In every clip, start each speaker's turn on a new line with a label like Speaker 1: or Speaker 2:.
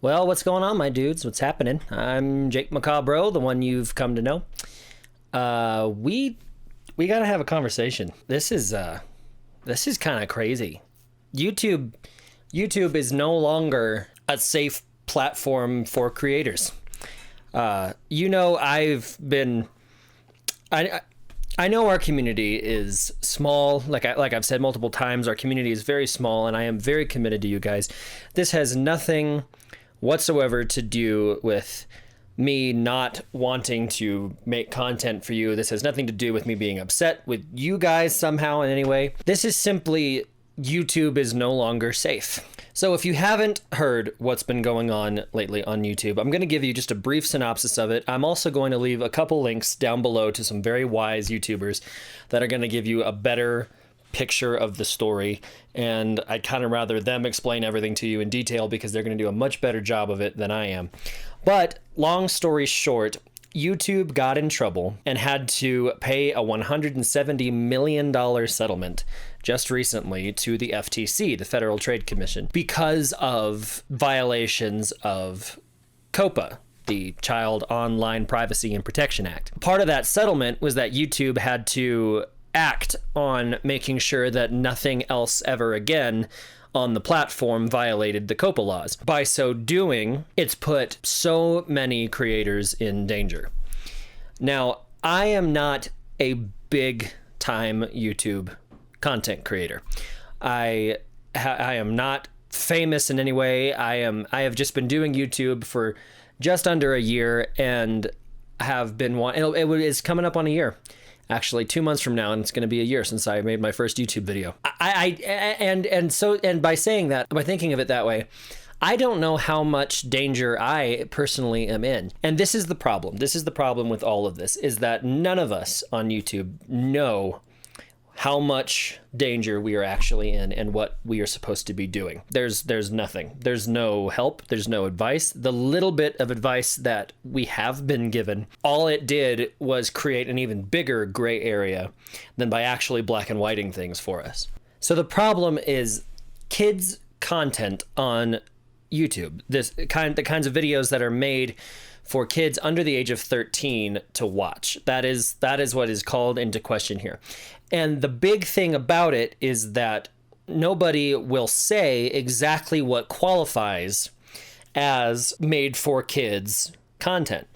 Speaker 1: Well, what's going on, my dudes? What's happening? I'm Jake Macabro, the one you've come to know. We gotta have a conversation. This is kind of crazy. YouTube is no longer a safe platform for creators. I've been. I know our community is small. Like I've said multiple times, our community is very small, and I am very committed to you guys. This has nothing whatsoever to do with me not wanting to make content for you. This has nothing to do with me being upset with you guys somehow in any way. This is simply YouTube is no longer safe. So if you haven't heard what's been going on lately on YouTube, I'm going to give you just a brief synopsis of it. I'm also going to leave a couple links down below to some very wise YouTubers that are going to give you a better picture of the story, and I'd kind of rather them explain everything to you in detail because they're going to do a much better job of it than I am. But long story short, YouTube got in trouble and had to pay a $170 million settlement just recently to the FTC, the Federal Trade Commission, because of violations of COPPA, the Child Online Privacy and Protection Act. Part of that settlement was that YouTube had to act on making sure that nothing else ever again on the platform violated the COPPA laws. By so doing, it's put so many creators in danger. Now, I am not a big time YouTube content creator. I am not famous in any way. I have just been doing YouTube for just under a year and have been it's coming up on a year. Actually, 2 months from now, and it's going to be a year since I made my first YouTube video. And by saying that, by thinking of it that way, I don't know how much danger I personally am in. And this is the problem. This is the problem with all of this, is that none of us on YouTube know how much danger we are actually in and what we are supposed to be doing. There's nothing. There's no help. There's no advice. The little bit of advice that we have been given, all it did was create an even bigger gray area than by actually black and whiting things for us. So the problem is kids' content on YouTube. The kinds of videos that are made for kids under the age of 13 to watch. That is what is called into question here. And the big thing about it is that nobody will say exactly what qualifies as made for kids content.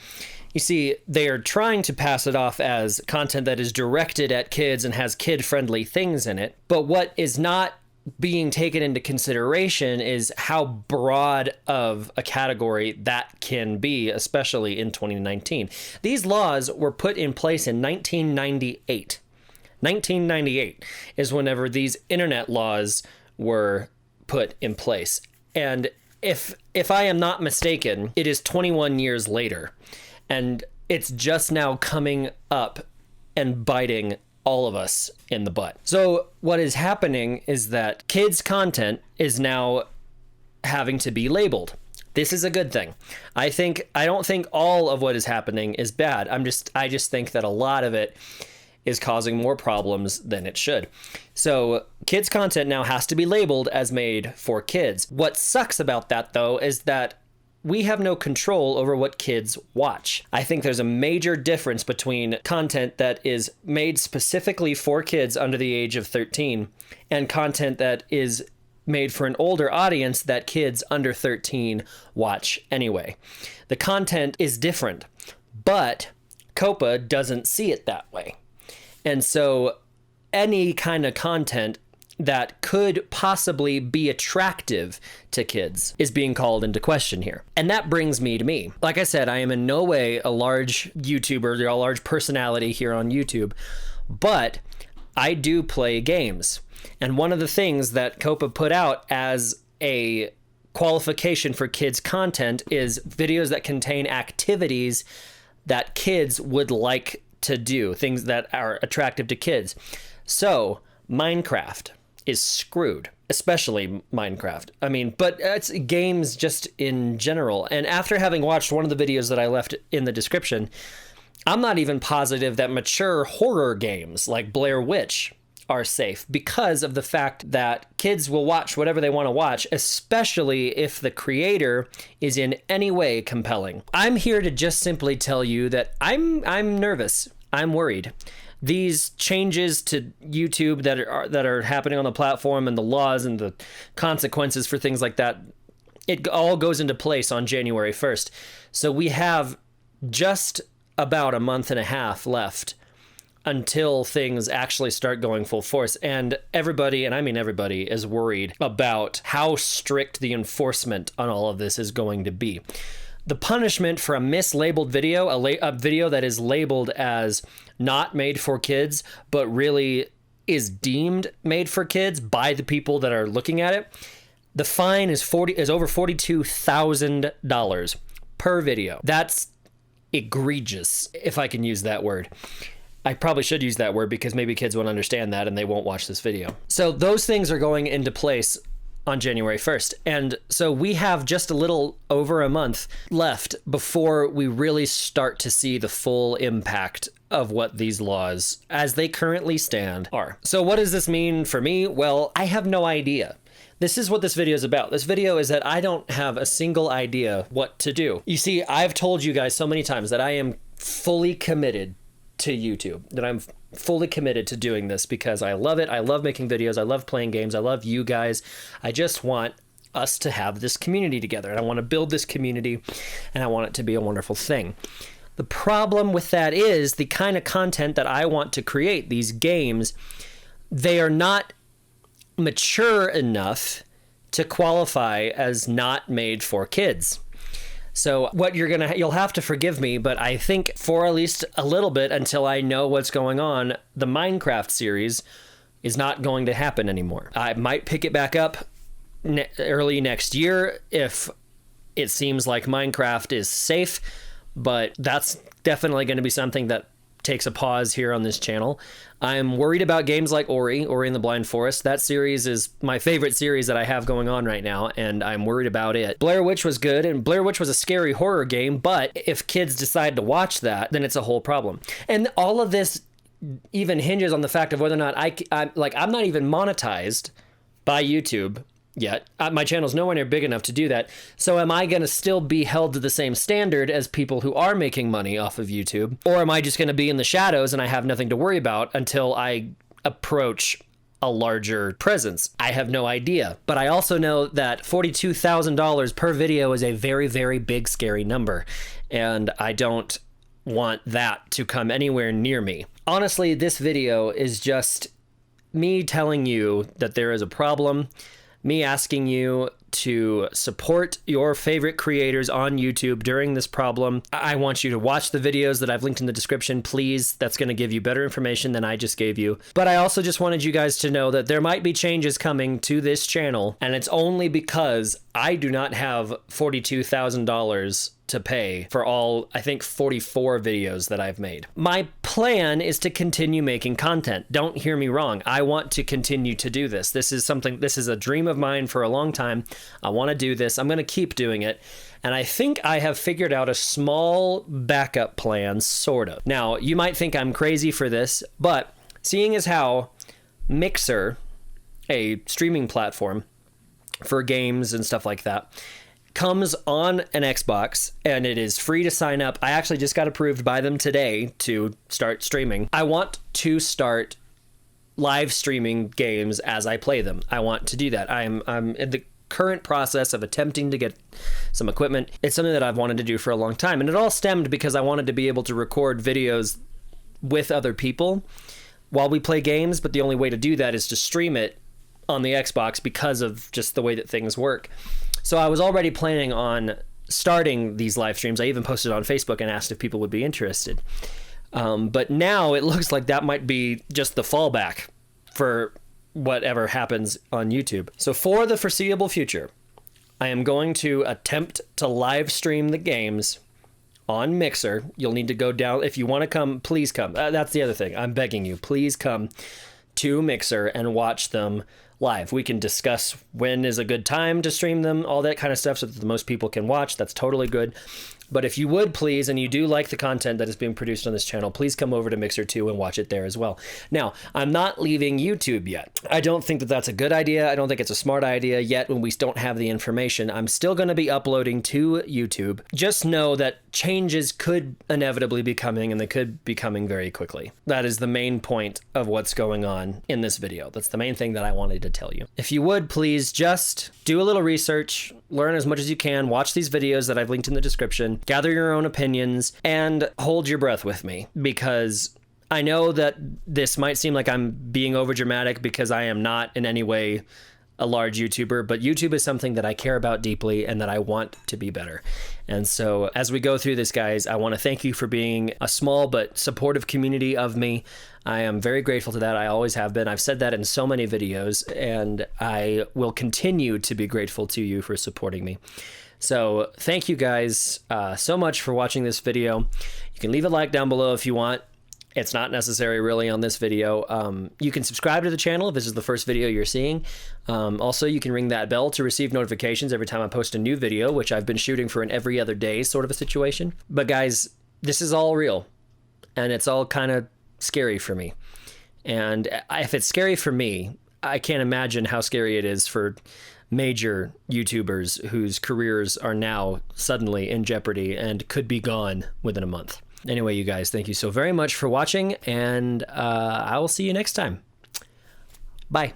Speaker 1: You see, they are trying to pass it off as content that is directed at kids and has kid-friendly things in it. But what is not being taken into consideration is how broad of a category that can be, especially in 2019. These laws were put in place in 1998. 1998 is whenever these internet laws were put in place. And if I am not mistaken, it is 21 years later. And it's just now coming up and biting all of us in the butt. So what is happening is that kids' content is now having to be labeled. This is a good thing. I don't think all of what is happening is bad. I just think that a lot of it is causing more problems than it should. So kids' content now has to be labeled as made for kids. What sucks about that, though, is that we have no control over what kids watch. I think there's a major difference between content that is made specifically for kids under the age of 13 and content that is made for an older audience that kids under 13 watch anyway. The content is different, but COPPA doesn't see it that way. And so any kind of content that could possibly be attractive to kids is being called into question here. And that brings me to me. Like I said, I am in no way a large YouTuber or a large personality here on YouTube, but I do play games. And one of the things that COPPA put out as a qualification for kids' content is videos that contain activities that kids would like to do, things that are attractive to kids. So Minecraft is screwed, especially Minecraft. I mean, but it's games just in general. And after having watched one of the videos that I left in the description, I'm not even positive that mature horror games like Blair Witch are safe because of the fact that kids will watch whatever they want to watch, especially if the creator is in any way compelling. I'm here to just simply tell you that I'm nervous. I'm worried. These changes to YouTube that are happening on the platform, and the laws and the consequences for things like that, it all goes into place on January 1st. So we have just about a month and a half left until things actually start going full force. And everybody, and I mean everybody, is worried about how strict the enforcement on all of this is going to be. The punishment for a mislabeled video, a video that is labeled as not made for kids, but really is deemed made for kids by the people that are looking at it, the fine is over $42,000 per video. That's egregious, if I can use that word. I probably should use that word because maybe kids won't understand that and they won't watch this video. So those things are going into place on January 1st. And so we have just a little over a month left before we really start to see the full impact of what these laws, as they currently stand, are. So what does this mean for me? Well, I have no idea. This is what this video is about. This video is that I don't have a single idea what to do. You see, I've told you guys so many times that I am fully committed to YouTube, that I'm fully committed to doing this because I love it. I love making videos. I love playing games. I love you guys. I just want us to have this community together, and I want to build this community, and I want it to be a wonderful thing. The problem with that is the kind of content that I want to create, these games, they are not mature enough to qualify as not made for kids. So what you'll have to forgive me, but I think for at least a little bit until I know what's going on, the Minecraft series is not going to happen anymore. I might pick it back up early next year if it seems like Minecraft is safe, but that's definitely going to be something that takes a pause here on this channel. I'm worried about games like Ori and the Blind Forest. That series is my favorite series that I have going on right now, and I'm worried about it. Blair Witch was good, and Blair Witch was a scary horror game, but if kids decide to watch that, then it's a whole problem. And all of this even hinges on the fact of whether or not I'm not even monetized by YouTube yet. My channel's nowhere near big enough to do that. So am I going to still be held to the same standard as people who are making money off of YouTube? Or am I just going to be in the shadows and I have nothing to worry about until I approach a larger presence? I have no idea. But I also know that $42,000 per video is a very, very big, scary number. And I don't want that to come anywhere near me. Honestly, this video is just me telling you that there is a problem, me asking you to support your favorite creators on YouTube during this problem. I want you to watch the videos that I've linked in the description, please. That's going to give you better information than I just gave you. But I also just wanted you guys to know that there might be changes coming to this channel, and it's only because I do not have $42,000 to pay for all, I think, 44 videos that I've made. My plan is to continue making content. Don't hear me wrong. I want to continue to do this. This is a dream of mine for a long time. I want to do this. I'm going to keep doing it. And I think I have figured out a small backup plan, sort of. Now, you might think I'm crazy for this, but seeing as how Mixer, a streaming platform for games and stuff like that, comes on an Xbox and it is free to sign up. I actually just got approved by them today to start streaming. I want to start live streaming games as I play them. I want to do that. I'm in the current process of attempting to get some equipment. It's something that I've wanted to do for a long time, and it all stemmed because I wanted to be able to record videos with other people while we play games, but the only way to do that is to stream it on the Xbox because of just the way that things work. So I was already planning on starting these live streams. I even posted on Facebook and asked if people would be interested. But now it looks like that might be just the fallback for whatever happens on YouTube. So for the foreseeable future, I am going to attempt to live stream the games on Mixer. You'll need to go down. If you want to come, please come. That's the other thing. I'm begging you, please come to Mixer and watch them live. We can discuss when is a good time to stream them, all that kind of stuff, so that the most people can watch. That's totally good. But if you would please, and you do like the content that is being produced on this channel, please come over to Mixer 2 and watch it there as well. Now, I'm not leaving YouTube yet. I don't think that that's a good idea. I don't think it's a smart idea yet when we don't have the information. I'm still going to be uploading to YouTube. Just know that changes could inevitably be coming, and they could be coming very quickly. That is the main point of what's going on in this video. That's the main thing that I wanted to tell you. If you would please just do a little research, learn as much as you can, watch these videos that I've linked in the description, gather your own opinions, and hold your breath with me, because I know that this might seem like I'm being overdramatic because I am not in any way a large YouTuber, but YouTube is something that I care about deeply and that I want to be better. And so as we go through this, guys, I want to thank you for being a small but supportive community of me. I am very grateful to that. I always have been. I've said that in so many videos, and I will continue to be grateful to you for supporting me. So thank you guys so much for watching this video. You can leave a like down below if you want. It's not necessary really on this video. You can subscribe to the channel if this is the first video you're seeing. Also, you can ring that bell to receive notifications every time I post a new video, which I've been shooting for an every other day sort of a situation. But guys, this is all real, and it's all kind of scary for me. And if it's scary for me, I can't imagine how scary it is for major YouTubers whose careers are now suddenly in jeopardy and could be gone within a month. Anyway, you guys, thank you so very much for watching, and I will see you next time. Bye.